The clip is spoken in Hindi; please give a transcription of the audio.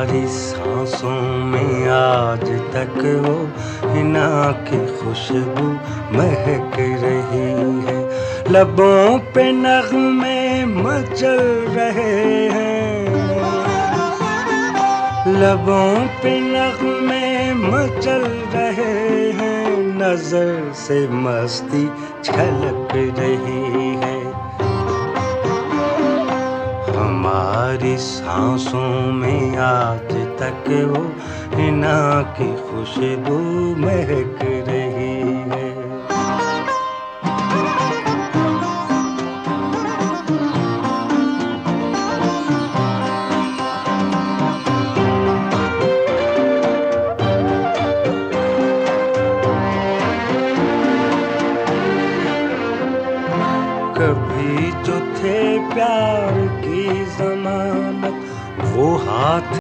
हमारी सांसों में आज तक वो हिना की खुशबू महक रही है। लबों पे नगमे मचल रहे हैं, लबों पे नगमे मचल रहे हैं, नजर से मस्ती छलक रही है। हमारी सांसों में आज तक वो हिना की खुशबू महक रही है। कभी जो थे प्यार की जमानत, वो हाथ